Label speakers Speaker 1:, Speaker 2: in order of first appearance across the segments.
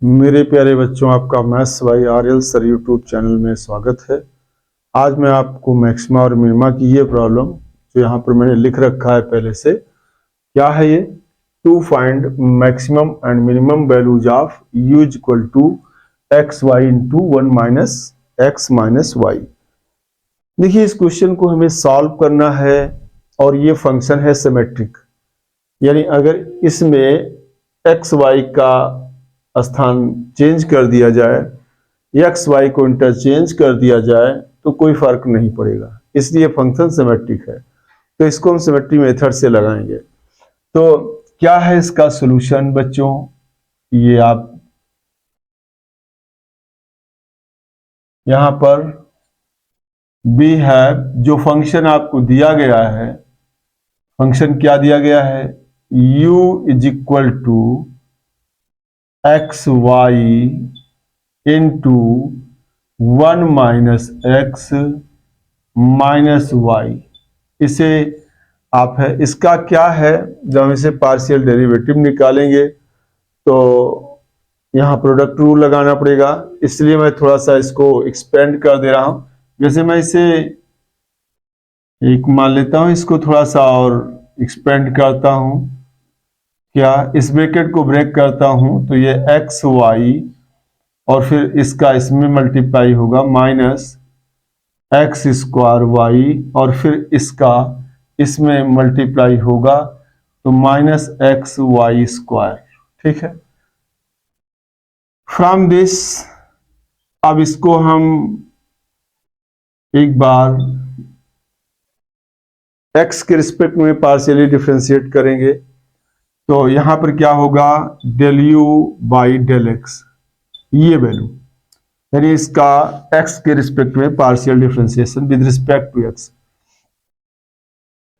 Speaker 1: मेरे प्यारे बच्चों, आपका maths by Aryal sir YouTube channel में स्वागत है। आज मैं आपको मैक्सिमा और मिनिमा की ये प्रॉब्लम जो यहाँ पर मैंने लिख रखा है पहले से, क्या है ये, to find maximum and minimum values of u equal to x y into 1 minus x minus y. देखिए, इस क्वेश्चन को हमें सॉल्व करना है और ये फंक्शन है सिमेट्रिक, यानी अगर इसमें एक्स वाई का स्थान चेंज कर दिया जाए, एक्स वाई को इंटरचेंज कर दिया जाए तो कोई फर्क नहीं पड़ेगा, इसलिए फंक्शन सिमेट्रिक है। तो इसको हम सिमेट्री मेथड से लगाएंगे। तो क्या है इसका सॉल्यूशन बच्चों, ये आप यहां पर बी है, जो फंक्शन आपको दिया गया है, फंक्शन क्या दिया गया है, u is equal to x y into 1 minus x minus y. इसे आप है, इसका क्या है, जब हम इसे पार्शियल डेरिवेटिव निकालेंगे तो यहाँ प्रोडक्ट रूल लगाना पड़ेगा, इसलिए मैं थोड़ा सा इसको एक्सपेंड कर दे रहा हूं। जैसे मैं इसे एक मान लेता हूं, इसको थोड़ा सा और एक्सपेंड करता हूं, क्या इस ब्रैकेट को ब्रेक करता हूं तो ये एक्स वाई और फिर इसका इसमें मल्टीप्लाई होगा माइनस एक्स स्क्वायर वाई और फिर इसका इसमें मल्टीप्लाई होगा तो माइनस एक्स वाई स्क्वायर। ठीक है, फ्रॉम दिस अब इसको हम एक बार एक्स के रिस्पेक्ट में पार्शियली डिफरेंशिएट करेंगे तो यहां पर क्या होगा, del u by del x, ये वैल्यू, यानी इसका x के रिस्पेक्ट में partial differentiation with respect to x।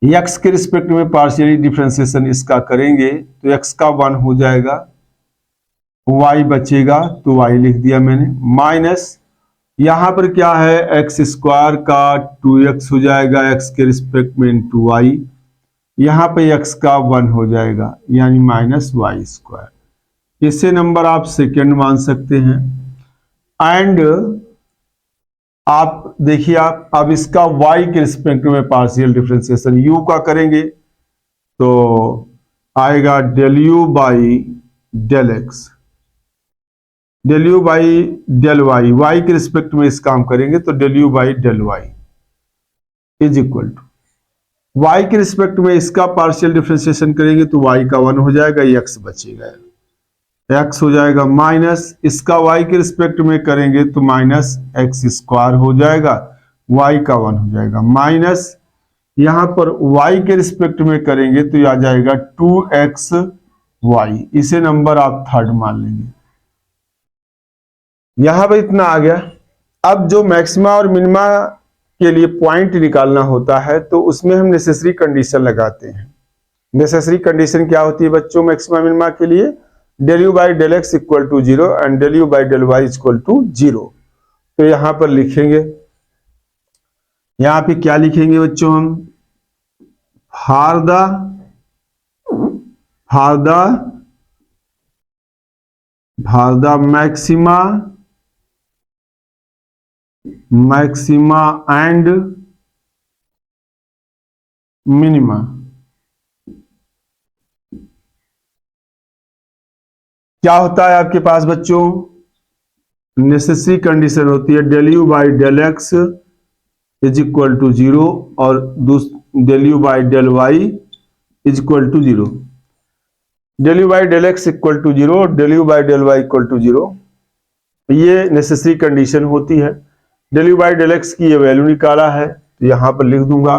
Speaker 1: x के रिस्पेक्ट में पार्शियली डिफरेंशिएशन इसका करेंगे तो x का 1 हो जाएगा, y बचेगा तो y लिख दिया मैंने, माइनस यहां पर क्या है, एक्स स्क्वायर का 2x हो जाएगा x के रिस्पेक्ट में इंटू y, यहां पे x का 1 हो जाएगा यानी माइनस वाई स्क्वायर। इसे नंबर आप सेकेंड मान सकते हैं। एंड आप देखिए, आप अब इसका y के रिस्पेक्ट में पार्शियल डिफरेंशिएशन u का करेंगे तो आएगा del u by del x, del u by del y, y के रिस्पेक्ट में इस काम करेंगे तो del u by del y is equal to y के रिस्पेक्ट में इसका पार्शियल डिफरेंशिएशन करेंगे तो y का 1 हो जाएगा, x बचेगा, x हो जाएगा माइनस इसका y के रिस्पेक्ट में करेंगे तो माइनस एक्स स्क्वायर हो जाएगा, y का 1 हो जाएगा, माइनस यहां पर y के रिस्पेक्ट में करेंगे तो आ जाएगा 2xy, इसे नंबर आप थर्ड मान लेंगे। यहां पर इतना आ गया। अब जो मैक्सिमा और मिनिमा के लिए पॉइंट निकालना होता है तो उसमें हम नेसेसरी कंडीशन लगाते हैं। नेसेसरी कंडीशन क्या होती है बच्चों मैक्सिमा मिनिमा के लिए, del u by del x equal to 0 and del u by del y equal to 0। तो यहां पर लिखेंगे, यहां पे क्या लिखेंगे बच्चों हम, for the maxima and minima. क्या होता है आपके पास बच्चों, नेसेसरी कंडीशन होती है del u by del x is equal to 0 और del u by del y is equal to 0, del u by del x equal to 0, del u by del y equal to 0, ये necessary condition होती है। Del u by del x की ये value निकाला है तो यहां पर लिख दूंगा,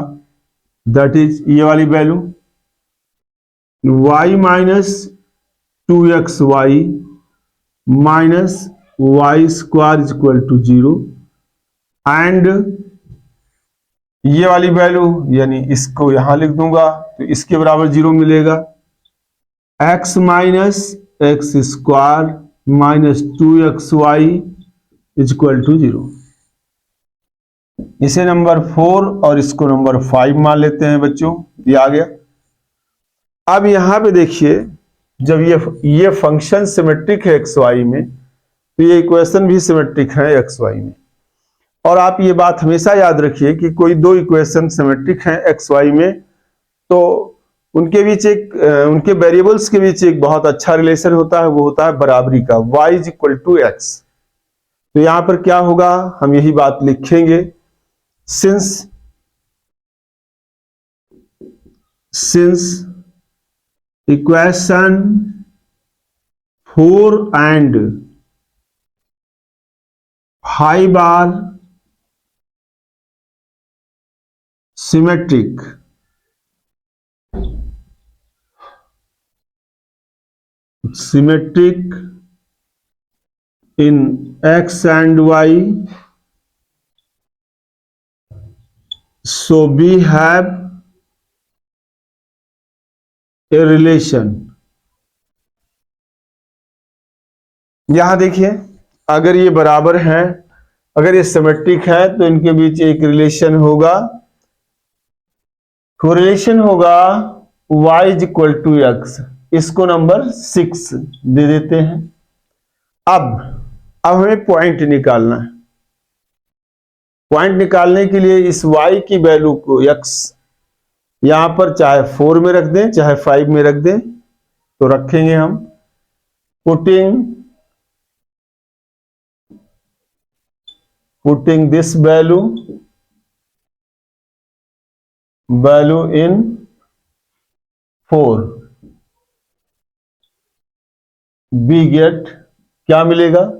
Speaker 1: दैट इज ये वाली value y minus 2xy minus y square is equal to 0 and ये वाली वैल्यू, यानी इसको यहां लिख दूंगा तो इसके बराबर 0 मिलेगा, x minus x square minus 2xy is equal to 0। इसे नंबर 4 और इसको नंबर 5 मान लेते हैं बच्चों, ये आ गया। अब यहां पे देखिए, जब ये फंक्शन सिमेट्रिक है एक्स वाई में, तो ये इक्वेशन भी सिमेट्रिक है एक्स वाई में। और आप ये बात हमेशा याद रखिए कि कोई दो इक्वेशन सिमेट्रिक हैं एक्स वाई में, तो उनके बीच उनके वेरिएबल्स के बीच एक बहुत अच्छा रिलेशन होता है, वो होता है बराबरी का, y is equal to x. तो यहां पर क्या होगा, हम यही बात लिखेंगे, since equation 4 and 5 are symmetric, in x and y, so we have a relation। यहां देखिए, अगर ये बराबर हैं, अगर ये सिमेट्रिक है, तो इनके बीच एक रिलेशन होगा, कोरिलेशन होगा y is equal to x. इसको नंबर 6 दे देते हैं। अब हमें पॉइंट निकालना है। पॉइंट निकालने के लिए इस y की वैल्यू को x यहां पर चाहे 4 में रख दें चाहे 5 में रख दें, तो रखेंगे हम, putting this value in 4, we get क्या मिलेगा,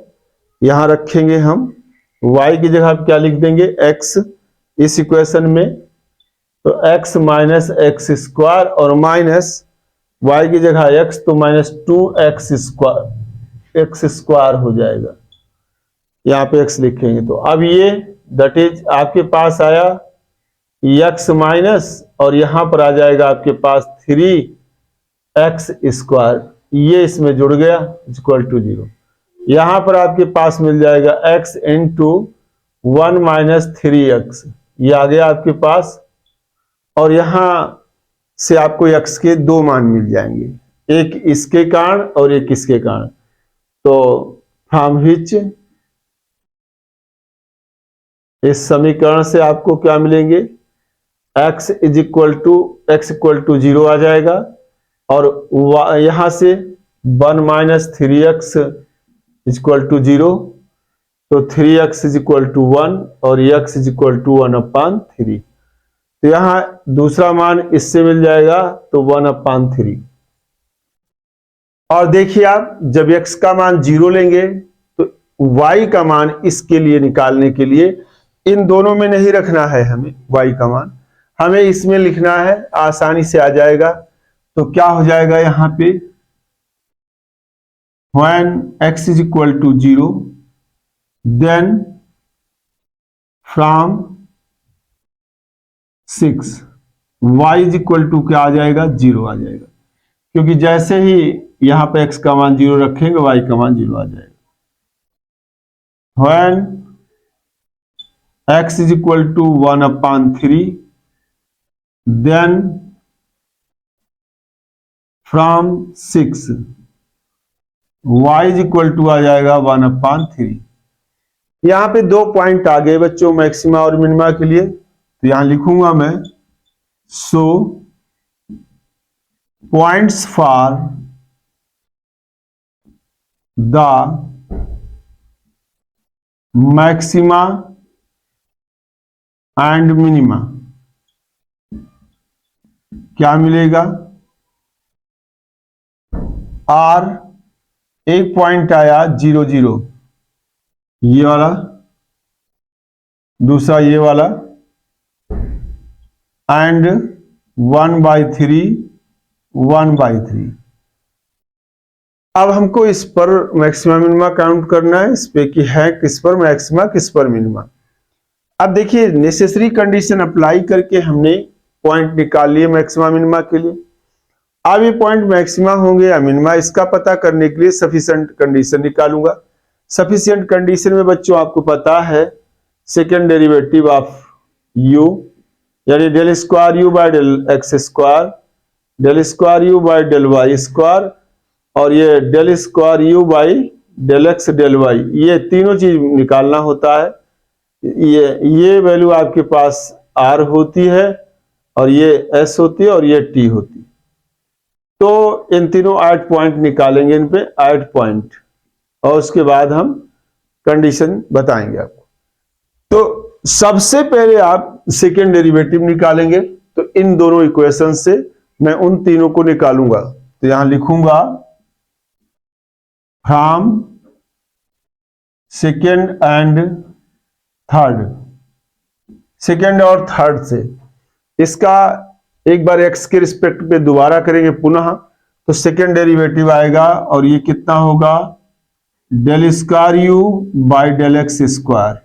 Speaker 1: यहां रखेंगे हम y की जगह क्या लिख देंगे, x इस इक्वेशन में, तो x माइनस एक्स स्क्वायर और माइनस y की जगह x, तो माइनस 2x स्क्वायर हो जाएगा, यहां पे x लिखेंगे। तो अब ये दैट इज आपके पास आया x माइनस, और यहां पर आ जाएगा आपके पास 3x स्क्वायर, ये इसमें जुड़ गया इक्वल टू 0। यहां पर आपके पास मिल जाएगा x इंटू 1 माइनस 3x, ये आ गया आपके पास, और यहां से आपको x के दो मान मिल जाएंगे, एक इसके कारण और एक इसके कारण। तो फ्रॉम विच, इस समीकरण से आपको क्या मिलेंगे, x इक्वल टू 0 आ जाएगा, और यहां से 1 माइनस 3x इक्वल टू 0, तो 3x इक्वल टू 1 और x इक्वल टू 1/3। तो यहां दूसरा मान इससे मिल जाएगा, तो 1/3। और देखिए आप जब x का मान 0 लेंगे, तो y का मान इसके लिए निकालने के लिए इन दोनों में नहीं रखना है हमें, y का मान हमें इसमें लिखना है, आसानी से आ जाएगा। तो क्या हो जाएगा यहां पे, when x is equal to 0, then from 6 y is equal to क्या आ जाएगा, 0 आ जाएगा, क्योंकि जैसे ही यहां पे x का मान 0 रखेंगे y का मान 0 आ जाएगा। when x is equal to 1/3, then from 6 y is equal to आ जाएगा 1/3। यहां पे दो पॉइंट आ गए बच्चों मैक्सिमा और मिनिमा के लिए, तो यहां लिखूंगा मैं, so points for the maxima and minima, क्या मिलेगा, आर, एक पॉइंट आया 0 0, ये वाला, दूसरा ये वाला, एंड 1/3 1/3। अब हमको इस पर मैक्सिमा मिनिमा काउंट करना है, इस पे कि है किस पर मैक्सिमा किस पर मिनिमा। अब देखिए नेसेसरी कंडीशन अप्लाई करके हमने पॉइंट निकाल लिए मैक्सिमा मिनिमा के लिए। अब ये पॉइंट मैक्सिमा होंगे या मिनिमा, इसका पता करने के लिए सफिशिएंट कंडीशन निकालूंगा। सफिशिएंट कंडीशन में बच्चों आपको पता है सेकेंड डेरिवेटिव ऑफ u, यानी del square u by del x square, del square u by del y square, और ये del square u by del x del y, ये तीनों चीज निकालना होता है। ये वैल्यू आपके पास आर होती है और ये एस होती है और ये टी होती है। तो इन तीनों 8 पॉइंट निकालेंगे, इन पे 8 पॉइंट, और उसके बाद हम कंडीशन बताएंगे आपको। तो सबसे पहले आप सेकेंड डेरिवेटिव निकालेंगे, तो इन दोनों इक्वेशन से मैं उन तीनों को निकालूंगा। तो यहां लिखूंगा from second and third, second और थर्ड से इसका एक बार एक्स के रिस्पेक्ट पे दोबारा करेंगे पुनः, तो सेकेंड डेरिवेटिव आएगा और ये कितना होगा, del square u by del x square.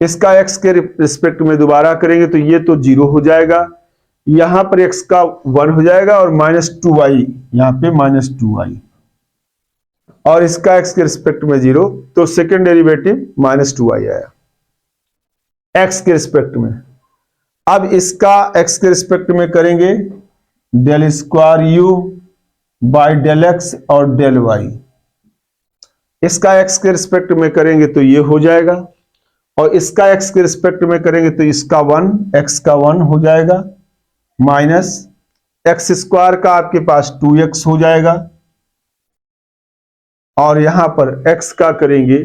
Speaker 1: इसका एक्स के रिस्पेक्ट में दोबारा करेंगे तो ये तो 0 हो जाएगा, यहां पर एक्स का 1 हो जाएगा और -2y, यहां पे -2y, और इसका एक्स के रिस्पेक्ट में 0, तो सेकेंड डेरिवेटिव -2y आया एक्स के रिस्पेक्ट में। अब इसका एक्स के रिस्पेक्ट में करेंगे del square u by del x और डेल वाई, इसका एक्स के रिस्पेक्ट में करेंगे तो ये हो जाएगा, और इसका एक्स के रिस्पेक्ट में करेंगे तो इसका 1, एक्स का 1 हो जाएगा, माइनस एक्स स्क्वायर का आपके पास 2x हो जाएगा, और यहां पर x का करेंगे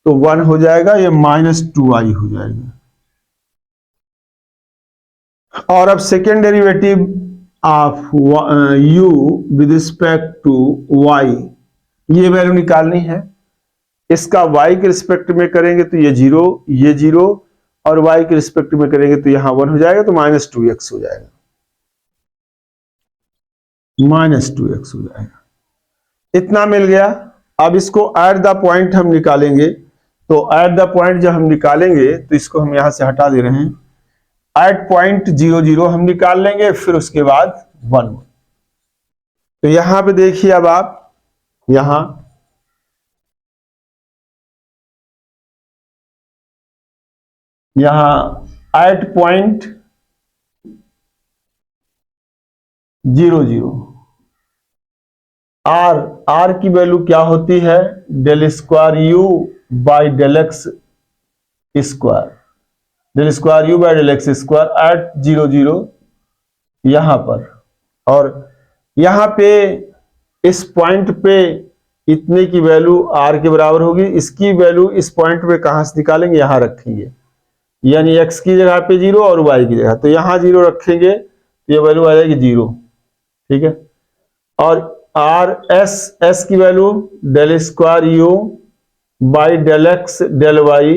Speaker 1: तो 1 हो जाएगा, ये -2y हो जाएगा। और अब second derivative of u with respect to y, ये वैल्यू निकालनी है। इसका y के रिस्पेक्ट में करेंगे तो ये 0, ये 0, और y के रिस्पेक्ट में करेंगे तो यहां 1 हो जाएगा, तो -2x हो जाएगा, -2x हो जाएगा। इतना मिल गया। अब इसको एट द पॉइंट हम निकालेंगे, तो एट द पॉइंट जब हम निकालेंगे तो इसको हम यहां से हटा दे रहे हैं, एट पॉइंट 0 0 हम निकाल लेंगे, फिर उसके बाद 1 1। तो यहां पे देखिए, अब आप यहां एट पॉइंट 0 0 आर की वैल्यू क्या होती है, del square u by del x square, del square u by del x square at 0 0 यहां पर। और यहां पे इस पॉइंट पे इतने की वैल्यू आर के बराबर होगी, इसकी वैल्यू इस पॉइंट पे कहां से निकालेंगे, यहां रखेंगे, यानी x की जगह पे 0 और y की जगह, तो यहां 0 रखेंगे तो ये वैल्यू आ जाएगी 0, ठीक है। और एस की value del square u by del x del y,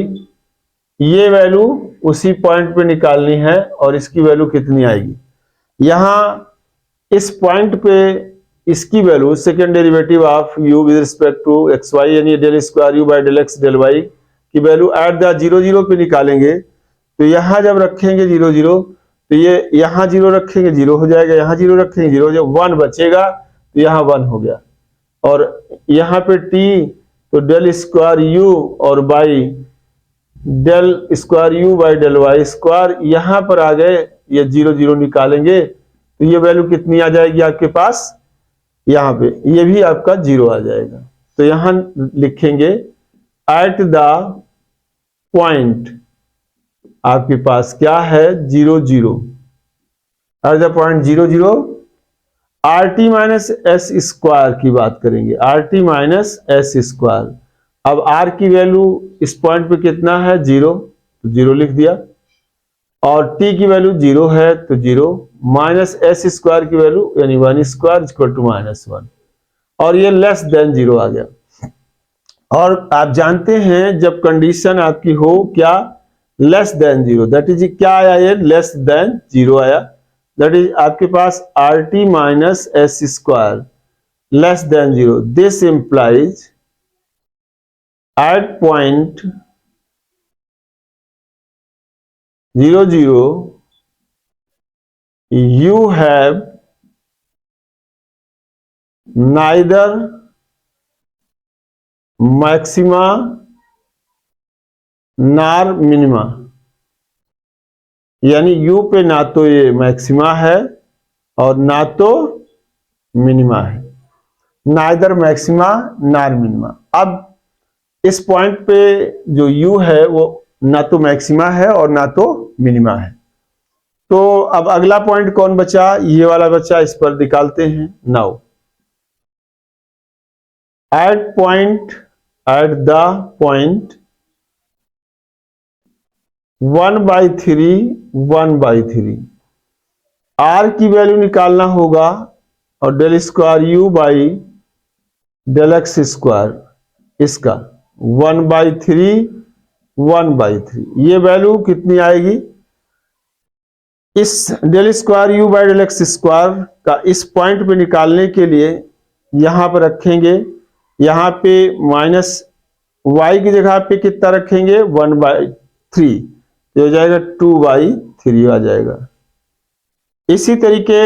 Speaker 1: ये वैल्यू उसी पॉइंट पे निकालनी है, और इसकी वैल्यू कितनी आएगी, यहां इस पॉइंट पे इसकी value second derivative of u with respect to x y, यानी del square u by del x del y की वैल्यू एट द 0 0 पे निकालेंगे। तो यहां जब रखेंगे 0 0, तो ये यहां 0 रखेंगे 0 हो जाएगा, यहां 0 रखेंगे 0 हो जाएगा, 1 बचेगा, तो यहां 1 हो गया। और यहां पे t, तो डेल स्क्वायर यू और by del square u by del y square, यहां पर आ गए, ये 0 0 निकालेंगे तो ये वैल्यू कितनी आ जाएगी आपके पास, यहां पे ये भी आपका 0 आ जाएगा। तो यहां लिखेंगे एट द पॉइंट, आपके पास क्या है 0 0, eight the point 0 0 are t minus s square की बात करेंगे, are t minus s square. अब आर की वैल्यू इस पॉइंट पे कितना है 0, तो 0 लिख दिया, और टी की वैल्यू 0 है तो 0, माइनस एस स्क्वायर की वैल्यू यानी 1 स्क्वायर इक्वल टू -1, और ये लेस देन 0 आ गया। और आप जानते हैं जब कंडीशन आपकी हो क्या, लेस देन 0, दैट इज क्या आया, ये लेस देन 0 आया, दैट इज आपके पास r t minus s square less than 0। This implies at point 0 0 you have neither maxima nor minima, यानी u पे ना तो ये मैक्सिमा है और ना तो मिनिमा है। Neither maxima nor minima. अब इस पॉइंट पे जो u है वो ना तो मैक्सिमा है और ना तो मिनिमा है। तो अब अगला पॉइंट कौन बचा, ये वाला बचा, इस पर निकालते हैं। Now at the point 1/3 1/3 r की वैल्यू निकालना होगा और del square u by del x square इसका 1/3 1/3 ये वैल्यू कितनी आएगी। इस del square u by del x square का इस पॉइंट पे निकालने के लिए यहां पर रखेंगे, यहां पे माइनस y की जगह पे कितना रखेंगे 1/3, ये हो जाएगा 2/3 आ जाएगा। इसी तरीके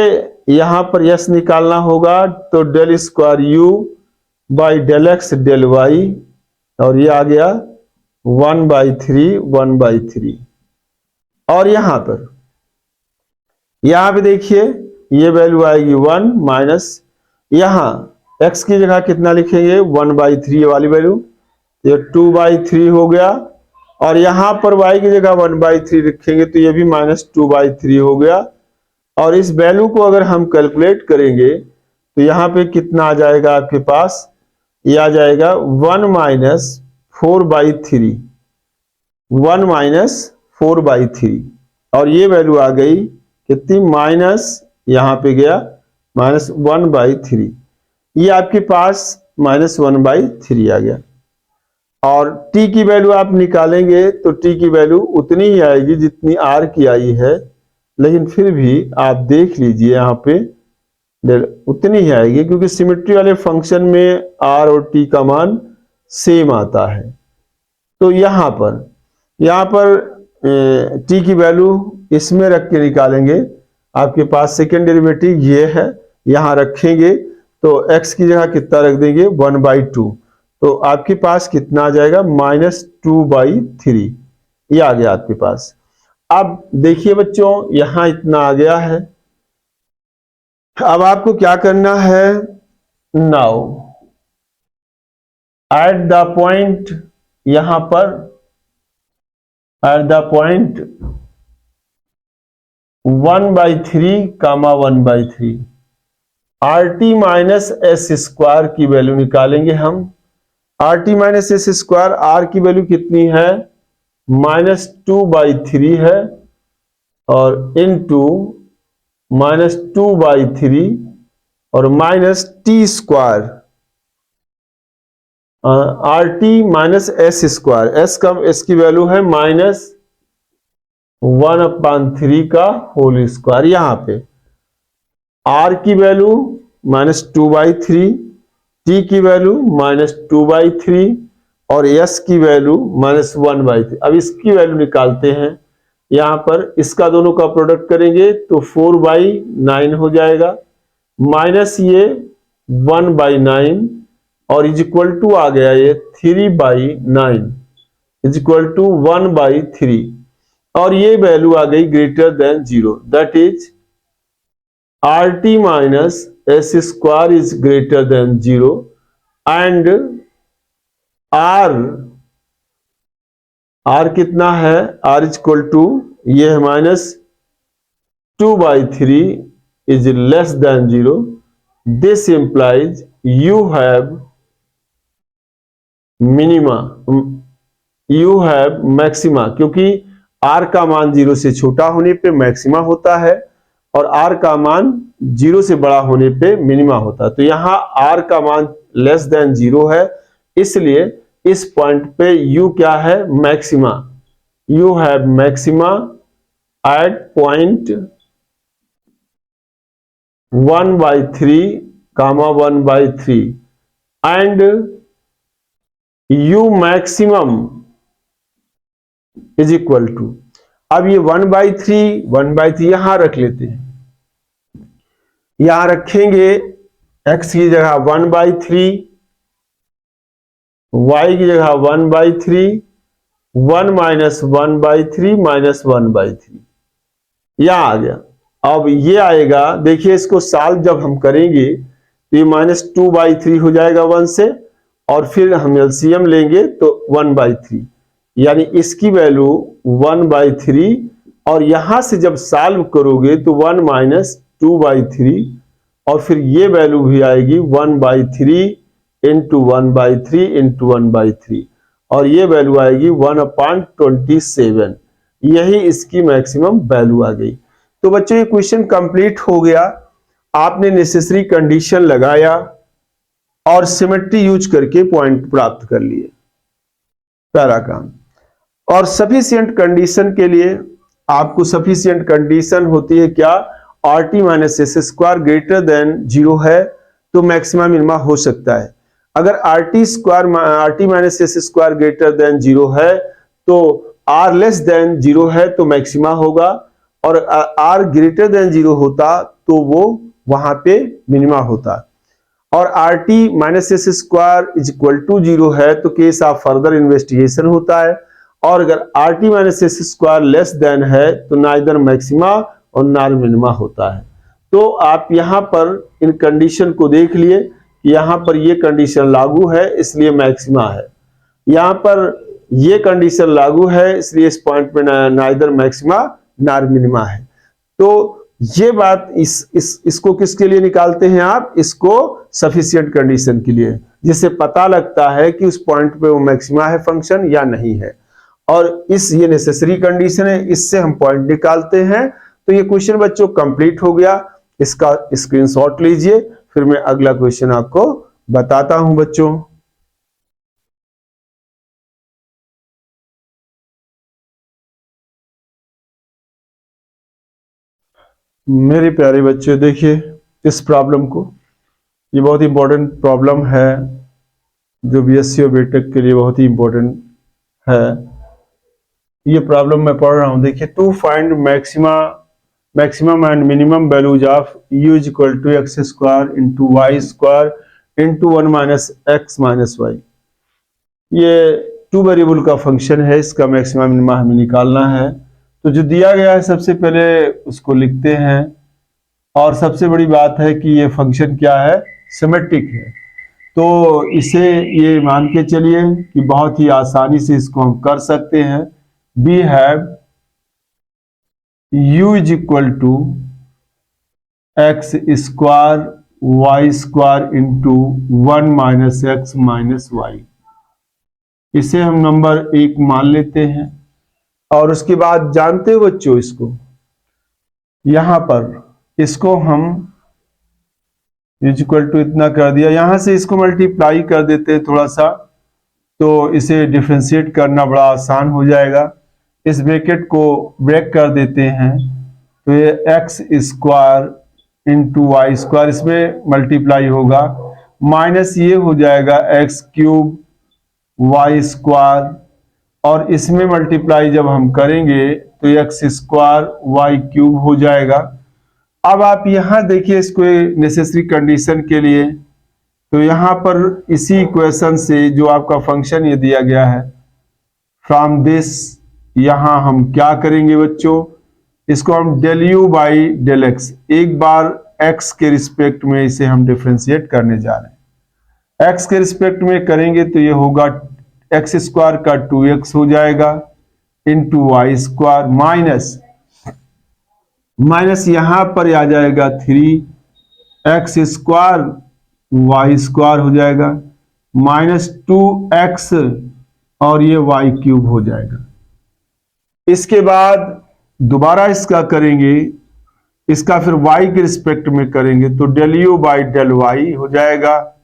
Speaker 1: यहां पर यस निकालना होगा तो del square u by del x del y और ये आ गया 1/3 1/3। और यहां पे देखिए ये वैल्यू आएगी 1 माइनस, यहां x की जगह कितना लिखेंगे 1/3 वाली वैल्यू, ये 2/3 हो गया। और यहां पर y की जगह 1/3 लिखेंगे तो ये भी -2/3 हो गया। और इस वैल्यू को अगर हम कैलकुलेट करेंगे तो यहाँ पे कितना आ जाएगा आपके पास, ये आ जाएगा 1 माइनस 4/3 1 माइनस 4/3 और ये वैल्यू आ गई कितनी माइनस, यहाँ पे गया -1/3, ये आपके पास -1/3 आ गया। और t की वैल्यू आप निकालेंगे तो t की वैल्यू उतनी ही आएगी जितनी r की आई है, लेकिन फिर भी आप देख लीजिए यहाँ पे उतनी ही आएगी क्योंकि सिमेट्री वाले फंक्शन में r और t का मान सेम आता है। तो यहाँ पर t की वैल्यू इसमें रख के निकालेंगे, आपके पास सेकेंड डेरिवेटिव ये है, यहाँ रखेंगे तो x की जगह कितना रख देंगे 1/2, तो आपके पास कितना आ जाएगा -2/3, ये आ गया आपके पास। अब देखिए बच्चों यहां इतना आ गया है, अब आपको क्या करना है, नाउ एट द पॉइंट, यहां पर at the point 1/3 comma 1/3 RT minus s square की वैल्यू निकालेंगे हम। RT minus s square, R की वैल्यू कितनी है -2/3 है और इनटू -2/3 और minus t square RT minus s square, s की वैल्यू है -1/3 का होल स्क्वायर। यहां पे R की वैल्यू -2/3, T की वैल्यू -2/3 और S की वैल्यू -1/3। अब इसकी वैल्यू निकालते हैं, यहां पर इसका दोनों का प्रोडक्ट करेंगे तो 4/9 हो जाएगा, माइनस ये 1/9 और इज इक्वल टू आ गया ये 3/9 इज इक्वल टू 1/3 और ये वैल्यू आ गई greater than 0, that is RT minus s square is greater than 0 and R कितना है, R इज इक्वल टू ये है -2/3 is less than 0, this implies you have minima, you have maxima, क्योंकि R का मान 0 से छोटा होने पे मैक्सिमा होता है और R का मान 0 से बड़ा होने पे मिनिमा होता है। तो यहां R का मान लेस देन 0 है, इसलिए इस पॉइंट पे U क्या है maxima, you have maxima at point 1/3 comma 1/3 and U maximum is equal to, अब ये 1/3 यहां रख लेते हैं, यहां रखेंगे x की जगह 1/3, y की जगह 1/3, 1 माइनस 1/3 माइनस 1/3 यहां आ गया। अब ये आएगा, देखिए इसको सॉल्व जब हम करेंगे तो ये -2/3 हो जाएगा 1 से, और फिर हम एलसीएम लेंगे तो 1/3, यानी इसकी वैल्यू 1/3, और यहां से जब सॉल्व करोगे तो 1 - 2/3, और फिर ये वैल्यू भी आएगी 1/3 इंटू 1/3 इंटू 1/3, और ये वैल्यू आएगी 1/27। यही इसकी मैक्सिमम वैल्यू आ गई। तो बच्चों ये क्वेश्चन कंप्लीट हो गया। आपने नेसेसरी कंडीशन लगाया और सिमेट्री यूज करके पॉइंट प्राप्त कर लिए, पहला काम। और सफिशिएंट कंडीशन के लिए आपको सफिशिएंट कंडीशन होती है क्या, RT - S² ग्रेटर देन 0 है तो मैक्सिमा मिनिमा हो सकता है। अगर RT - S² ग्रेटर देन 0 है तो R लेस देन 0 है तो मैक्सिमा होगा, और R ग्रेटर देन 0 होता तो वो वहां पे मिनिमा होता। और RT - S² = 0 है तो केस ऑफ फर्दर इन्वेस्टिगेशन होता है, और अगर RT - S² लेस देन है तो नाइदर मैक्सिमा और नार मिनिमा होता है। तो आप यहां पर इन कंडीशन को देख लिए कि यहां पर ये कंडीशन लागू है इसलिए मैक्सिमा है, यहां पर ये कंडीशन लागू है इसलिए इस पॉइंट पे नाइदर मैक्सिमा नार मिनिमा है। तो ये बात इसको किसके लिए निकालते हैं आप, इसको सफिशिएंट कंडीशन के लिए, जिससे पता लगता है कि उस पॉइंट पे वो मैक्सिमा है फंक्शन या नहीं है। और ये नेसेसरी कंडीशन है, इससे हम पॉइंट निकालते हैं। तो ये क्वेश्चन बच्चों कंप्लीट हो गया। इसका स्क्रीनशॉट लीजिए, फिर मैं अगला क्वेश्चन आपको बताता हूं बच्चों। मेरे प्यारे बच्चों देखिए इस प्रॉब्लम को, ये बहुत इंपॉर्टेंट प्रॉब्लम है जो बीएससी और बीटेक के लिए बहुत ही इंपॉर्टेंट है। ये प्रॉब्लम मैं पढ़ रहा हूं, देखिए to find maximum and minimum values of u = x² × y² × 1 - x - y। ये 2 वेरिएबल का फंक्शन है, इसका मैक्सिमम मिनिमा हमें निकालना है। तो जो दिया गया है सबसे पहले उसको लिखते हैं, और सबसे बड़ी बात है कि ये फंक्शन क्या है, सिमेट्रिक है। तो इसे ये मान के चलिए कि बहुत ही आसानी से इसको हम कर सकते हैं। We have u = x² y² × 1 - x - y। इसे हम नंबर 1 मान लेते हैं, और उसके बाद जानते हो बच्चों इसको, यहां पर इसको हम = इतना कर दिया, यहां से इसको मल्टीप्लाई कर देते हैं थोड़ा सा, तो इसे डिफरेंशिएट करना बड़ा आसान हो जाएगा। इस ब्रैकेट को ब्रेक कर देते हैं तो ये x² × y², इसमें मल्टीप्लाई होगा, माइनस ये हो जाएगा x³ y², और इसमें मल्टीप्लाई जब हम करेंगे तो x² y³ हो जाएगा। अब आप यहां देखिए इसको नेसेसरी कंडीशन के लिए, तो यहां पर इसी इक्वेशन से जो आपका फंक्शन ये दिया गया है, फ्रॉम दिस यहां हम क्या करेंगे बच्चों, इसको हम del u/del x, एक बार x के रिस्पेक्ट में इसे हम डिफरेंशिएट करने जा रहे हैं। x के रिस्पेक्ट में करेंगे तो ये होगा x² का 2x हो जाएगा इंटू y² माइनस यहां पर आ जाएगा 3x² y² हो जाएगा, -2x और ये y³ हो जाएगा। इसके बाद दोबारा इसका करेंगे, इसका फिर y के रिस्पेक्ट में करेंगे तो del u/del y हो जाएगा।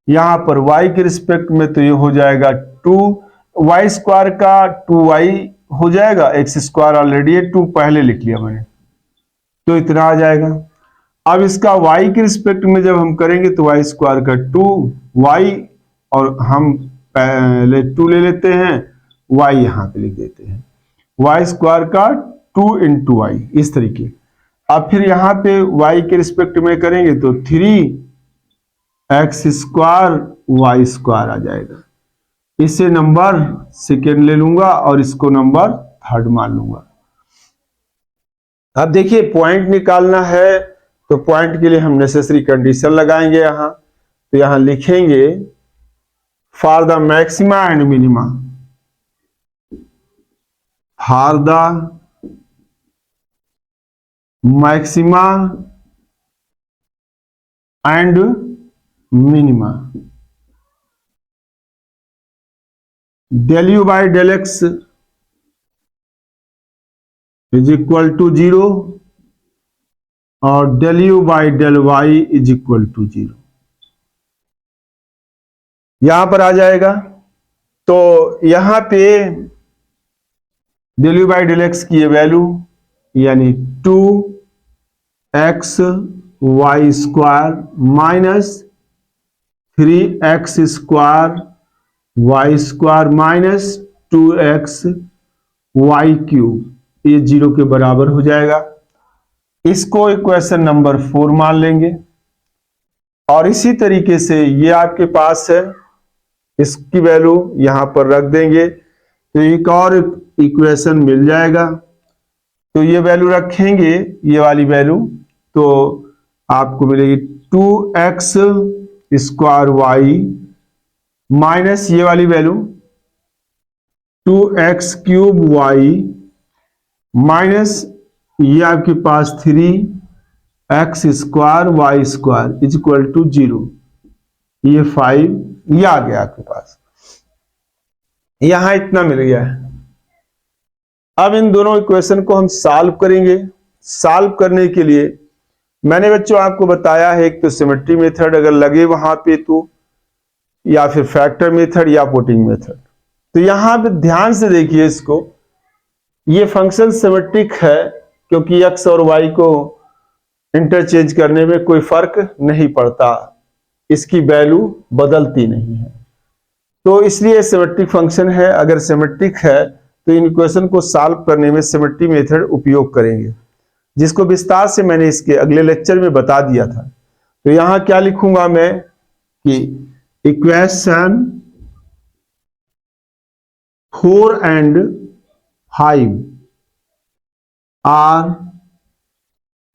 Speaker 1: यहां पर y के रिस्पेक्ट में तो ये हो जाएगा 2y² का 2y हो जाएगा, x² ऑलरेडी 2 पहले लिख लिया मैंने, तो इतना आ जाएगा। अब इसका y के रिस्पेक्ट में जब हम करेंगे तो y² का 2y, और हम पहले 2 ले लेते हैं, y यहां पे लिख देते हैं, y² का 2 × y, इस तरीके। अब फिर यहां पे y के रिस्पेक्ट में करेंगे तो 3x² y² आ जाएगा। इसे नंबर सेकेंड ले लूंगा और इसको नंबर थर्ड मान लूंगा। अब देखिए पॉइंट निकालना है तो पॉइंट के लिए हम नेसेसरी कंडीशन लगाएंगे यहां। तो यहां लिखेंगे for the maxima and minima, for the maxima and minima, del u by del x is equal to 0 और del u by del y is equal to 0 यहां पर आ जाएगा। तो यहां पे del u by del x की ये value यानी 2x y square minus 3x square y square minus 2x y cube, ये 0 के बराबर हो जाएगा। इसको इक्वेशन नंबर 4 मान लेंगे। और इसी तरीके से ये आपके पास है, इसकी वैल्यू यहां पर रख देंगे तो एक और इक्वेशन मिल जाएगा। तो ये वैल्यू रखेंगे, ये वाली वैल्यू, तो आपको मिलेगी 2x स्क्वायर y माइनस ये वाली value 2x cube y minus ये आपके पास 3x square y square is equal to 0, ये 5, ये आ गया आपके पास। यहां इतना मिल गया है। अब इन दोनों इक्वेशन को हम सॉल्व करेंगे। सॉल्व करने के लिए मैंने बच्चों आपको बताया है, एक तो सिमेट्री मेथड अगर लगे वहां पे तो, या फिर फैक्टर मेथड या पुटिंग मेथड। तो यहां पे ध्यान से देखिए इसको, ये फंक्शन सिमेट्रिक है क्योंकि x और y को इंटरचेंज करने में कोई फर्क नहीं पड़ता, इसकी वैल्यू बदलती नहीं है, तो इसलिए सिमेट्रिक फंक्शन है। अगर सिमेट्रिक है तो इन इक्वेशन को सॉल्व करने में सिमेट्री मेथड उपयोग करेंगे, जिसको विस्तार से मैंने इसके अगले लेक्चर में बता दिया था। तो यहां क्या लिखूंगा मैं कि equation 4 and 5 are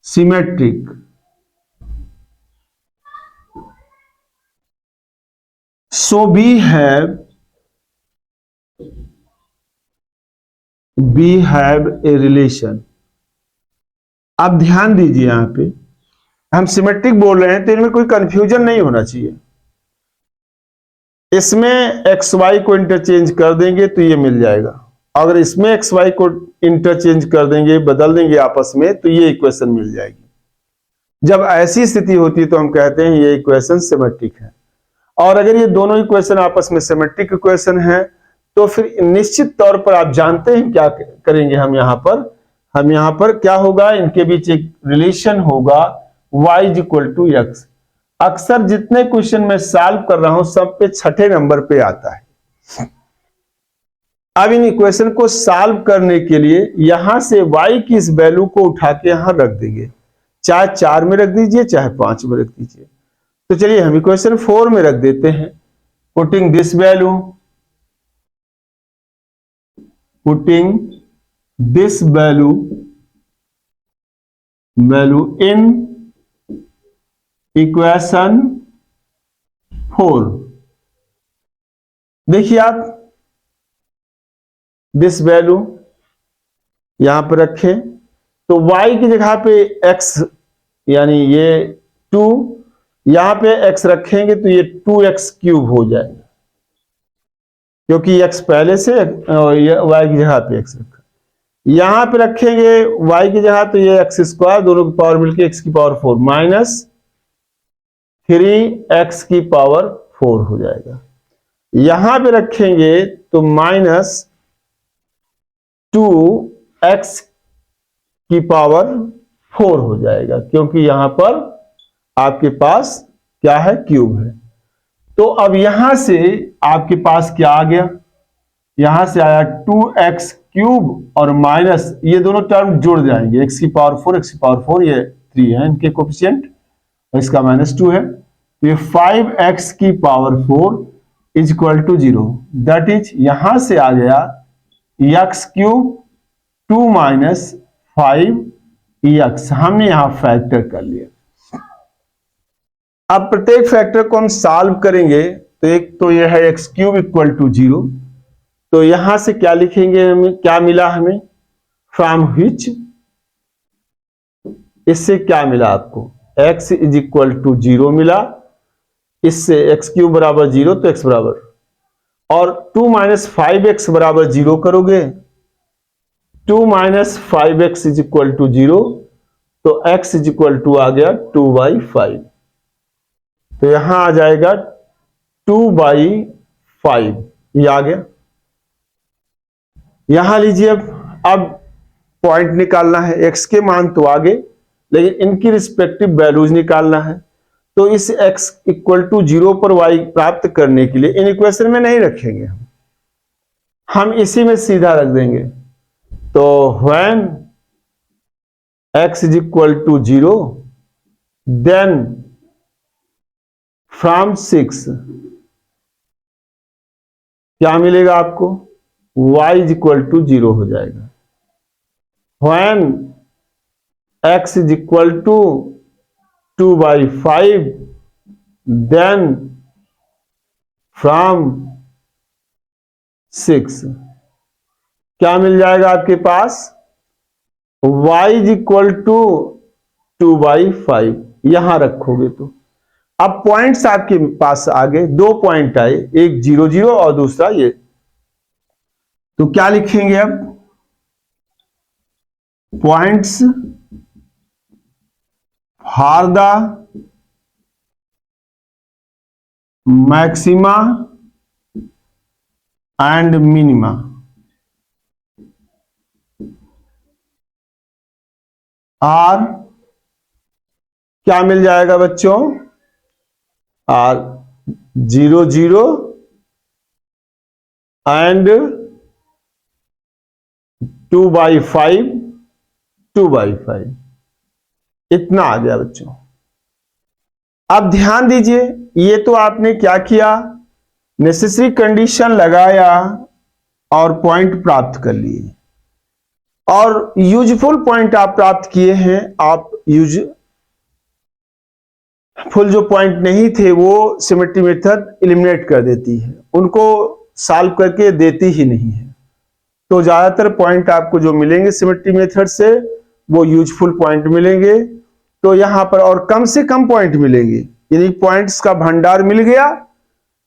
Speaker 1: symmetric, so we have a relation। अब ध्यान दीजिए, यहां पे हम सिमेट्रिक बोल रहे हैं तो इनमें कोई कंफ्यूजन नहीं होना चाहिए। इसमें एक्स वाई को इंटरचेंज कर देंगे तो ये मिल जाएगा, अगर इसमें एक्स वाई को इंटरचेंज कर देंगे, बदल देंगे आपस में, तो ये इक्वेशन मिल जाएगी। जब ऐसी स्थिति होती है तो हम कहते हैं ये इक्वेशन सिमेट्रिक है। और अगर ये दोनों इक्वेशन आपस में सिमेट्रिक इक्वेशन है तो फिर निश्चित तौर पर आप जानते हैं क्या करेंगे हम यहाँ पर क्या होगा, इनके बीच एक रिलेशन होगा y is equal to x. अक्सर जितने क्वेश्चन मैं सॉल्व कर रहा हूं सब पे छठे नंबर पे आता है। अब इन इक्वेशन को सॉल्व करने के लिए यहां से y की इस वैल्यू को उठा के यहां रख देंगे, चाहे 4 में रख दीजिए चाहे 5 में रख दीजिए। तो चलिए हम इक्वेशन 4 में रख देते हैं। Putting this value, putting this value in equation 4। देखिए आप दिस वैल्यू यहां पर रखें तो y की जगह पे x यानी ये 2, यहां पे x रखेंगे तो ये 2x क्यूब हो जाएगा, क्योंकि x पहले से y की जगह पे x रखा। यहां पे रखेंगे y की जगह तो ये x स्क्वायर, दोनों की पावर मिलके x की पावर 4 माइनस 3x की पावर 4 हो जाएगा। यहां पे रखेंगे तो माइनस 2x की पावर 4 हो जाएगा, क्योंकि यहां पर आपके पास क्या है, क्यूब है। तो अब यहां से आपके पास क्या आ गया, यहां से आया 2x क्यूब और माइनस ये दोनों टर्म जुड़ जाएंगे, x की पावर 4 x की पावर 4, ये 3 है इनके कोफिशिएंट और इसका माइनस 2 है, तो ये 5x की power 4 is equal to 0। That is यहां से आ गया x क्यूब 2 माइनस 5x, हमने यहां फैक्टर कर लिया। अब प्रत्येक फैक्टर को हम सॉल्व करेंगे तो एक तो यह है एक्स क्यूब इक्वल टू 0, तो यहां से क्या लिखेंगे, हमें क्या मिला, हमें फ्रॉम व्हिच, इससे क्या मिला आपको, x इज इक्वल टू 0 मिला, इससे एक्स क्यूब बराबर 0 तो x बराबर, और 2 माइनस 5x बराबर 0 करोगे, 2 minus 5x is equal to 0, तो x इज इक्वल टू आ गया 2/5, तो यहां आ जाएगा 2/5, ये आ गया। यहां लीजिए अब पॉइंट निकालना है, x के मान तो आगे, लेकिन इनकी रिस्पेक्टिव वैल्यूज निकालना है। तो इस x इक्वल टू 0 पर y प्राप्त करने के लिए इन इक्वेशन में नहीं रखेंगे, हम इसी में सीधा रख देंगे। तो when x is equal to 0 then from 6 क्या मिलेगा आपको, y इज इक्वल टू 0 हो जाएगा। When x is equal to 2/5 then from 6 क्या मिल जाएगा आपके पास, y इज इक्वल टू 2/5, यहां रखोगे तो अब पॉइंट्स आपके पास आ गए, 2 पॉइंट आए, एक 0 0 और दूसरा ये, तो क्या लिखेंगे अब, points for the maxima and minima, r क्या मिल जाएगा बच्चों, आर 0 0 एंड 2/5 2/5, इतना आ गया बच्चों। अब ध्यान दीजिए, ये तो आपने क्या किया, नेसेसरी कंडीशन लगाया और पॉइंट प्राप्त कर लिए, और यूजफुल पॉइंट आप प्राप्त किए हैं। आप यूजफुल जो पॉइंट नहीं थे वो सिमेट्री मेथड एलिमिनेट कर देती है, उनको सॉल्व करके देती ही नहीं है। तो ज्यादातर पॉइंट आपको जो मिलेंगे सिमेट्री मेथड से वो यूजफुल पॉइंट मिलेंगे। तो यहां पर और कम से कम पॉइंट मिलेंगे, यानी पॉइंट्स का भंडार मिल गया,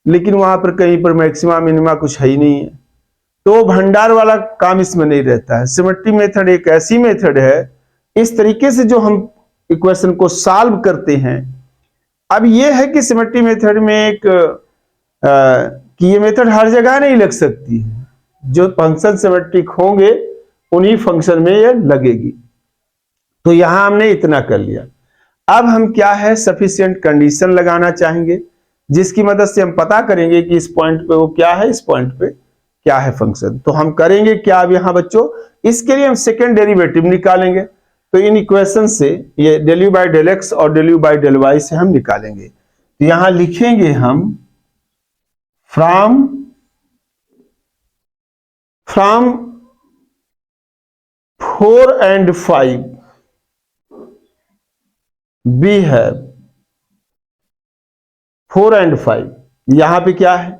Speaker 1: लेकिन वहां पर कहीं पर मैक्सिमा मिनिमा कुछ है ही नहीं है, तो भंडार वाला काम इसमें नहीं रहता है। सिमेट्री मेथड एक ऐसी मेथड है, इस तरीके से जो हम इक्वेशन को सॉल्व करते हैं। अब यह है कि सिमेट्री मेथड में एक कि ये मेथड हर जगह नहीं लग सकती है, जो फंक्शन सिमेट्रिक होंगे उन्हीं फंक्शन में ये लगेगी। तो यहां हमने इतना कर लिया। अब हम क्या है, सफिशिएंट कंडीशन लगाना चाहेंगे, जिसकी मदद से हम पता करेंगे कि इस पॉइंट पे वो क्या है, इस पॉइंट पे क्या है फंक्शन। तो हम करेंगे क्या अब यहां बच्चों, इसके लिए हम सेकेंड डेरिवेटिव निकालेंगे। तो इन इक्वेशन से ये del u by del x और del u by del y से हम निकालेंगे। तो यहां लिखेंगे हम from 4 and 5 we have 4 and 5, यहां पे क्या है,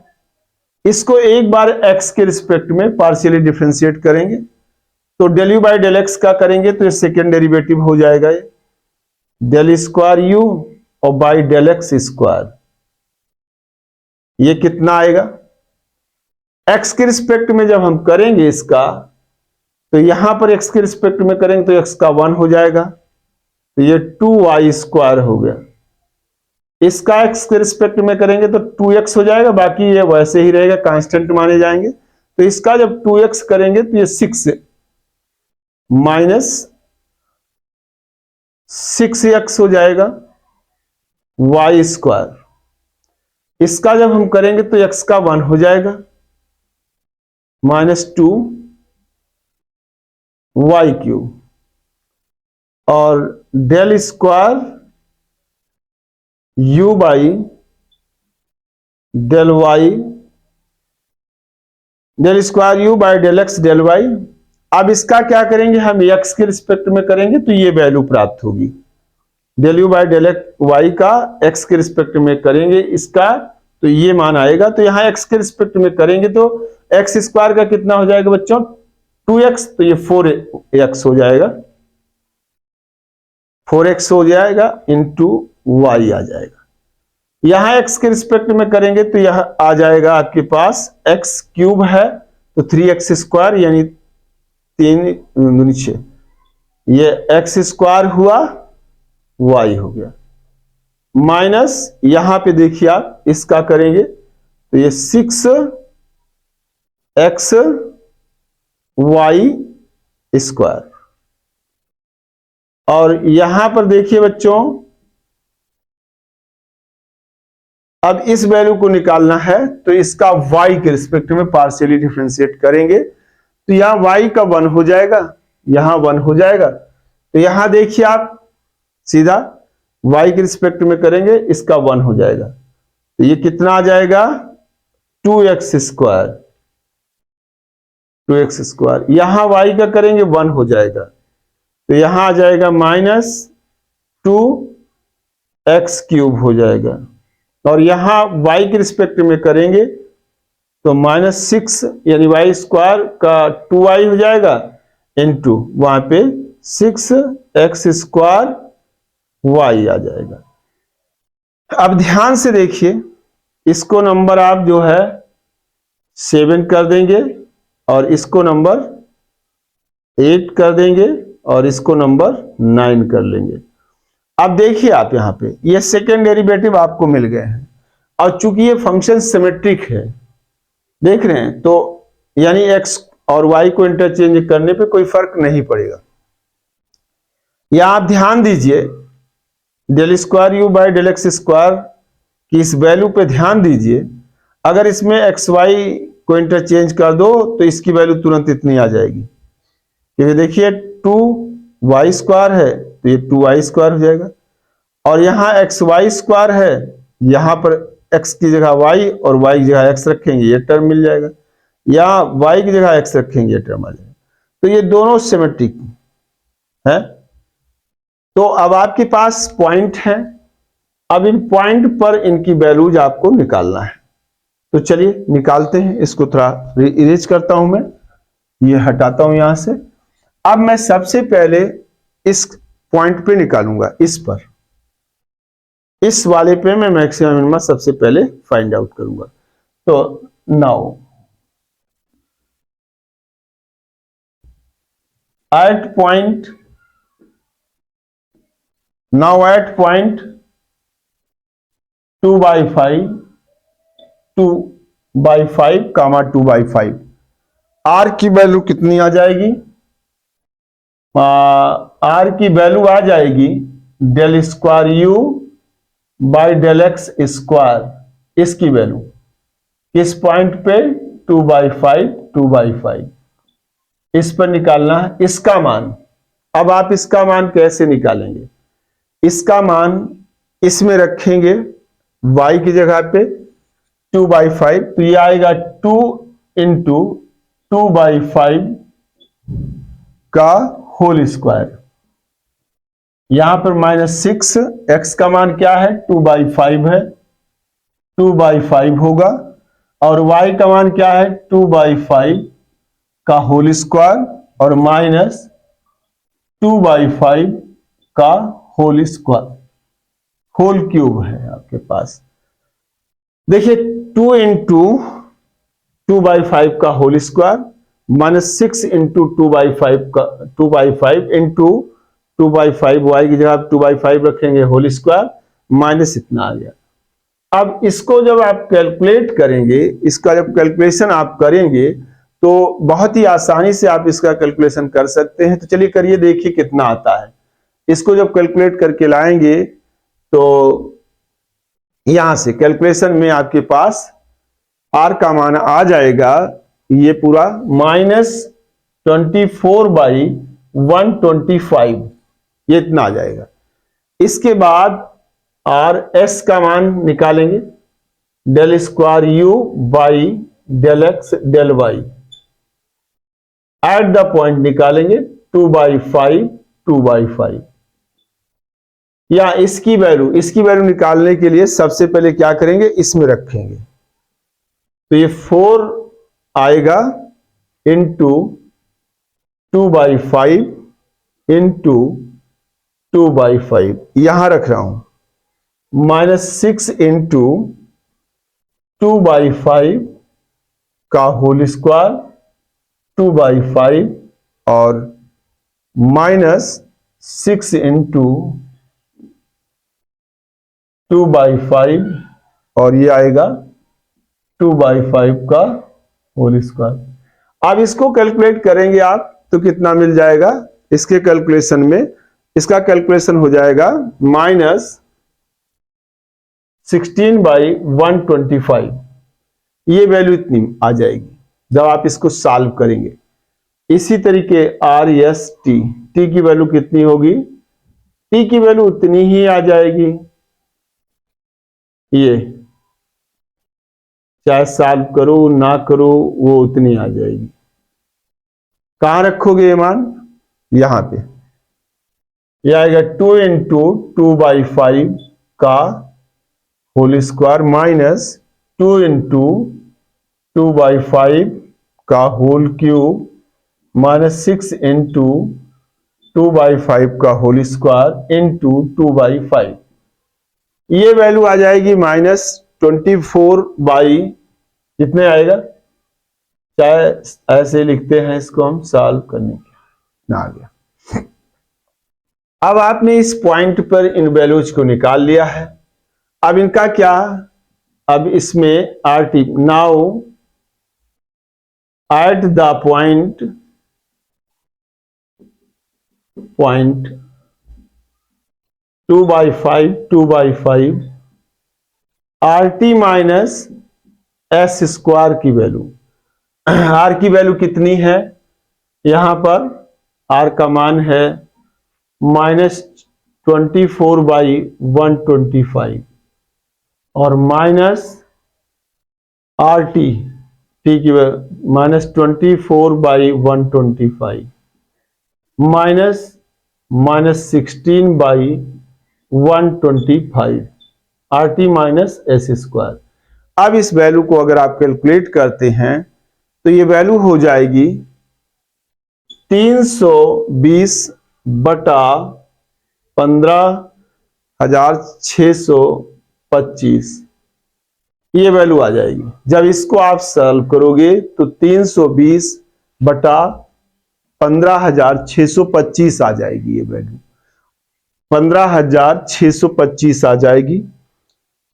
Speaker 1: इसको एक बार x के रिस्पेक्ट में पार्शियली डिफरेंशिएट करेंगे। तो del u by del x का करेंगे तो ये सेकेंड डेरिवेटिव हो जाएगा, ये del स्क्वायर u और बाई del x स्क्वायर, ये कितना आएगा, x के रिस्पेक्ट में जब हम करेंगे इसका, तो यहां पर x के रिस्पेक्ट में करेंगे तो x का 1 हो जाएगा, तो ये 2y स्क्वायर हो गया। इसका x के रिस्पेक्ट में करेंगे तो 2x हो जाएगा, बाकी ये वैसे ही रहेगा, कांस्टेंट माने जाएंगे। तो इसका जब 2x करेंगे तो ये 6 माइनस 6x हो जाएगा y स्क्वायर। इसका जब हम करेंगे तो x का 1 हो जाएगा माइनस 2 y क्यूब, और del square u by del y, del square u by del x del y। अब इसका क्या करेंगे हम, x के रिस्पेक्ट में करेंगे तो ये वैल्यू प्राप्त होगी, del u by del y का एक्स के रिस्पेक्ट में करेंगे इसका, तो ये मान आएगा। तो यहाँ एक्स के रिस्पेक्ट में करेंगे तो एक्स स्क्वायर का कितना हो जाएगा बच्चों 2x, तो ये 4x हो जाएगा, 4x हो जाएगा इंटू वाई आ जाएगा। यहां x के रिस्पेक्ट में करेंगे तो यह आ जाएगा आपके पास x क्यूब है तो 3x स्क्वायर यानी 3 दूनी 6, ये x स्क्वायर हुआ, y हो गया, माइनस यहां पे देखिए आप इसका करेंगे तो ये 6x y स्क्वायर, और यहां पर देखिए बच्चों अब इस वैल्यू को निकालना है तो इसका y के रिस्पेक्ट में पार्शियली डिफरेंशिएट करेंगे तो यहां y का 1 हो जाएगा, यहां 1 हो जाएगा। तो यहां देखिए आप सीधा y के रिस्पेक्ट में करेंगे इसका 1 हो जाएगा, तो ये कितना आ जाएगा 2x स्क्वायर, 2x स्क्वायर, यहां y का करेंगे 1 हो जाएगा, तो यहां आ जाएगा माइनस 2x क्यूब हो जाएगा, और यहां y के रिस्पेक्ट में करेंगे तो -6 यानी y स्क्वायर का 2y हो जाएगा इनटू वहां पे 6x स्क्वायर y आ जाएगा। अब ध्यान से देखिए इसको नंबर आप जो है 7 कर देंगे और इसको नंबर 8 कर देंगे और इसको नंबर 9 कर लेंगे। अब देखिए आप यहां पे ये सेकेंड डेरिवेटिव आपको मिल गए हैं, और चूंकि ये फंक्शन सिमेट्रिक है देख रहे हैं, तो यानी x और y को इंटरचेंज करने पे कोई फर्क नहीं पड़ेगा। या आप ध्यान दीजिए del square u by del x square की इस वैल्यू पे ध्यान दीजिए, अगर इसमें एक्स वाई को इंटरचेंज कर दो तो इसकी वैल्यू तुरंत इतनी आ जाएगी, क्योंकि देखिए 2y स्क्वायर है तो ये 2y स्क्वायर हो जाएगा, और यहां एक्स वाई स्क्वायर है, यहां पर x की जगह y और y की जगह x रखेंगे ये टर्म मिल जाएगा, या y की जगह x रखेंगे ये टर्म आ जाएगा। तो ये दोनों सिमेट्रिक है। तो अब आपके पास पॉइंट है, अब इन पॉइंट पर इनकी वैल्यूज आपको निकालना है, तो चलिए निकालते हैं। इसको थोड़ा इरेज करता हूं मैं, ये हटाता हूं यहां से। अब मैं सबसे पहले इस पॉइंट पे निकालूंगा, इस पर, इस वाले पे मैं मैक्सिमम मिनिमम सबसे पहले फाइंड आउट करूंगा। तो now at point, now at point 2/5, 2/5 comma 2/5 r की वैल्यू कितनी आ जाएगी, आर की वैल्यू आ जाएगी del square u by del x square, इसकी वैल्यू किस पॉइंट पे 2/5, 2/5 इस पर निकालना है इसका मान। अब आप इसका मान कैसे निकालेंगे, इसका मान इसमें रखेंगे y की जगह पे 2/5, तो ये आएगा 2 इंटू 2/5 का होल स्क्वायर, यहां पर -6, x का मान क्या है 2/5 है, 2/5 होगा, और y का मान क्या है 2/5 का होल स्क्वायर और माइनस 2/5 का होल स्क्वायर, होल क्यूब है आपके पास। देखिए 2 इंटू 2/5 का होल स्क्वायर -6 इंटू 2/5 का 2/5 इंटू 2/5 y की जगह 2/5 रखेंगे होल स्क्वायर माइनस इतना आ गया। अब इसको जब आप कैलकुलेट करेंगे, इसका जब कैलकुलेशन आप करेंगे तो बहुत ही आसानी से आप इसका कैलकुलेशन कर सकते हैं। तो चलिए करिए, देखिए कितना आता है। इसको जब कैलकुलेट करके लाएंगे तो यहां से कैलकुलेशन में आपके पास आर का मान आ जाएगा ये पूरा -24/125, ये इतना आ जाएगा। इसके बाद आर एस का मान निकालेंगे, del square u by del x del y, at the point निकालेंगे 2/5, 2/5, या इसकी वैल्यू निकालने के लिए सबसे पहले क्या करेंगे, इसमें रखेंगे। तो ये 4 आएगा इंटू 2/5 इंटू 2/5, यहां रख रहा हूं, -6 इंटू 2/5 का होल स्क्वायर 2/5 और -6 इंटू 2/5 और ये आएगा 2/5 का होल स्क्वायर। अब इसको कैलकुलेट करेंगे आप तो कितना मिल जाएगा, इसके कैलकुलेशन में इसका कैलकुलेशन हो जाएगा -16/125, ये वैल्यू इतनी आ जाएगी जब आप इसको सॉल्व करेंगे। इसी तरीके RST, टी की वैल्यू कितनी होगी, टी की वैल्यू उतनी ही आ जाएगी, ये चाहे सॉल्व करो ना करो वो उतनी आ जाएगी। कहां रखोगे ये मान, यहां पे, यह आएगा 2 इंटू 2/5 का होल स्क्वायर -2 इंटू 2/5 का होल क्यूब -6 इंटू 2/5 का होल स्क्वायर इंटू 2/5, ये वैल्यू आ जाएगी -24 कितने आएगा, चाहे ऐसे लिखते हैं इसको हम सॉल्व करने के, ना आ गया। अब आपने इस पॉइंट पर इन वैल्यूज को निकाल लिया है, अब इनका क्या, अब इसमें RT, now at the point 2/5 RT minus S square की वैल्यू, R की वैल्यू कितनी है, यहां पर R का मान है -24/125 और माइनस RT, टी की value -24/125 -16/125 RT minus S square. अब इस वैल्यू को अगर आप कैलकुलेट करते हैं तो ये वैल्यू हो जाएगी 320/15,625, ये वैल्यू आ जाएगी। जब इसको आप सॉल्व करोगे तो 320/15,625 आ जाएगी, ये वैल्यू 15,625 आ जाएगी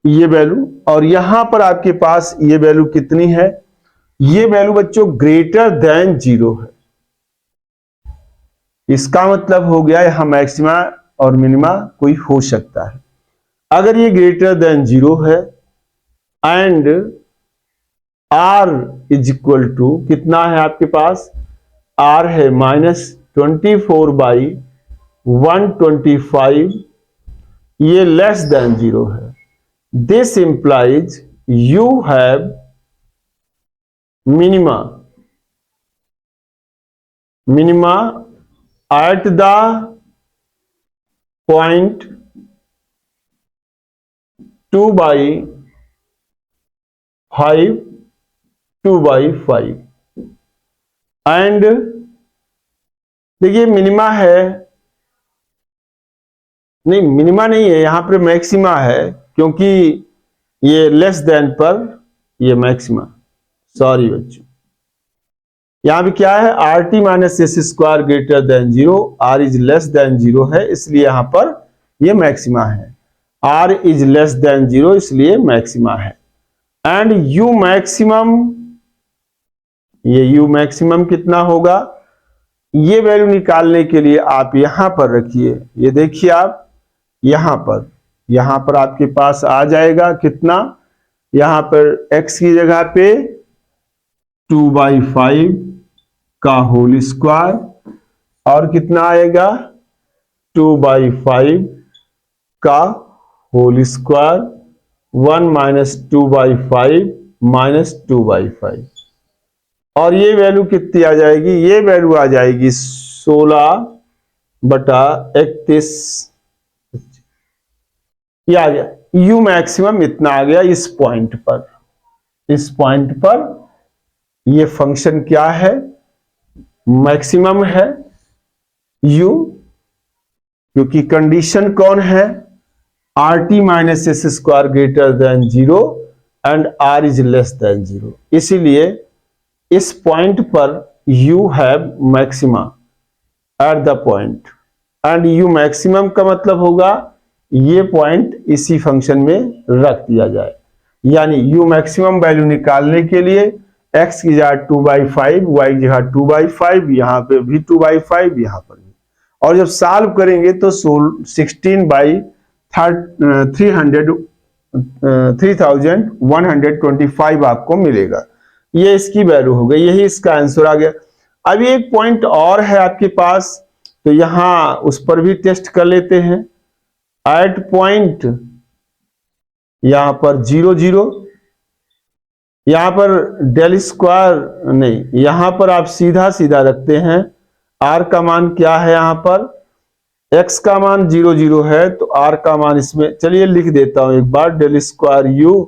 Speaker 1: ये वैल्यू। और यहां पर आपके पास ये वैल्यू कितनी है, ये वैल्यू बच्चों ग्रेटर देन 0 है। इसका मतलब हो गया यहां मैक्सिमा और मिनिमा कोई हो सकता है। अगर ये ग्रेटर देन 0 है and R is equal to कितना है आपके पास, R है -24/125, ये लेस देन 0 है। This implies you have minima at the point 2/5 and देखिए मिनिमा है, नहीं मिनिमा नहीं है, यहां पर मैक्सिमा है, क्योंकि ये लेस देन पर ये मैक्सिमा, सॉरी बच्चों, यहां भी क्या है, RT minus S square greater than 0, R is less than 0 है, इसलिए यहां पर ये मैक्सिमा है। R इज लेस देन 0 इसलिए मैक्सिमा है। एंड U मैक्सिमम, ये U मैक्सिमम कितना होगा, ये वैल्यू निकालने के लिए आप यहां पर रखिए, ये देखिए आप यहां पर आपके पास आ जाएगा कितना, यहां पर x की जगह पे 2/5 का होल स्क्वायर और कितना आएगा 2/5 का होल स्क्वायर 1 - 2/5 - 2/5 और ये वैल्यू कितनी आ जाएगी, ये वैल्यू आ जाएगी 16/31। ये आ गया u मैक्सिमम इतना आ गया इस पॉइंट पर। इस पॉइंट पर ये फंक्शन क्या है, मैक्सिमम है u, क्योंकि कंडीशन कौन है, rt minus s square greater than 0 and r is less than 0। इसीलिए इस पॉइंट पर u have maxima eight the point, and u maximum का मतलब होगा ये पॉइंट इसी फंक्शन में रख दिया जाए। यानी u मैक्सिमम वैल्यू निकालने के लिए x की जगह 2/5, y की जगह 2/5, यहाँ पे भी 2/5, यहाँ पर भी, और जब सॉल्व करेंगे तो 3125 आपको मिलेगा। ये इसकी वैल्यू हो गई, यही इसका आंसर आ गया। अब एक पॉइंट और है आपके पास, तो यहां उस पर भी टेस्ट कर लेते हैं। एट पॉइंट यहां पर 0 0, यहां पर डेल स्क्वायर नहीं, यहां पर आप सीधा सीधा रखते हैं। r का मान क्या है, यहां पर x का मान 0 0 है, तो r का मान इसमें, चलिए लिख देता हूं एक बार, del square u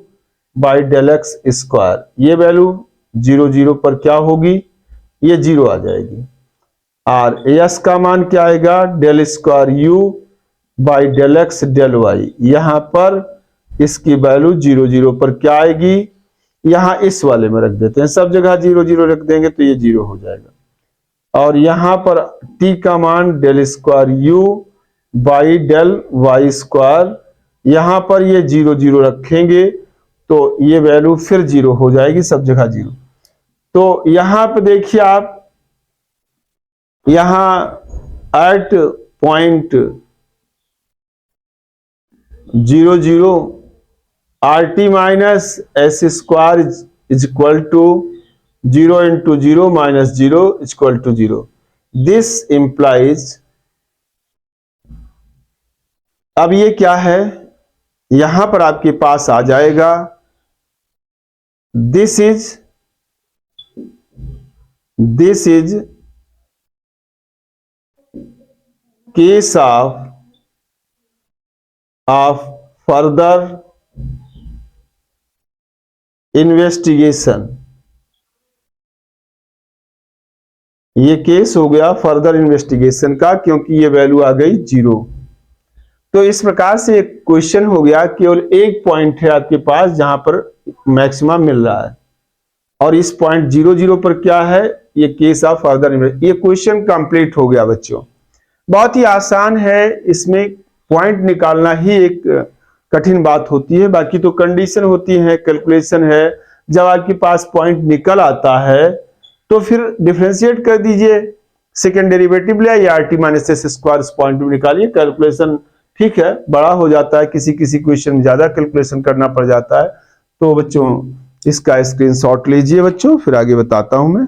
Speaker 1: by del x square. ये वैल्यू 0 0 पर क्या होगी, ये 0 आ जाएगी। और s का मान क्या आएगा, del square u by del x del y. यहां पर इसकी वैल्यू 0 0 पर क्या आएगी, यहां इस वाले में रख देते हैं, सब जगह 0 0 रख देंगे तो ये 0 हो जाएगा। और यहां पर t का मान del square u by del y square, यहां पर ये 0 0 रखेंगे तो ये वैल्यू फिर 0 हो जाएगी, सब जगह 0। तो यहां पर देखिए आप, यहां at point 0 0 rt minus s square is equal to 0 into 0 minus 0 is equal to 0। This implies, अब ये क्या है, यहां पर आपके पास आ जाएगा this is case of further investigation. ये केस हो गया फर्दर इन्वेस्टिगेशन का, क्योंकि ये वैल्यू आ गई 0। तो इस प्रकार से एक क्वेश्चन हो गया, केवल एक पॉइंट है आपके पास जहां पर मैक्सिमम मिल रहा है, और इस पॉइंट 0 0 पर क्या है, ये केस ऑफ फर्दर इन्वेस्टिगेशन। ये क्वेश्चन कंप्लीट हो गया बच्चों, बहुत ही आसान है। इसमें पॉइंट निकालना ही एक कठिन बात होती है, बाकी तो कंडीशन होती है, कैलकुलेशन है। जब आपके पास पॉइंट निकल आता है तो फिर डिफरेंशिएट कर दीजिए, सेकेंड डेरिवेटिव ले या rt minus s square point निकालिए, कैलकुलेशन ठीक है बड़ा हो जाता है, किसी किसी क्वेश्चन में ज्यादा कैलकुलेशन करना पड़ जाता है। तो बच्चों इसका स्क्रीनशॉट लीजिए बच्चों, फिर आगे बताता हूं मैं।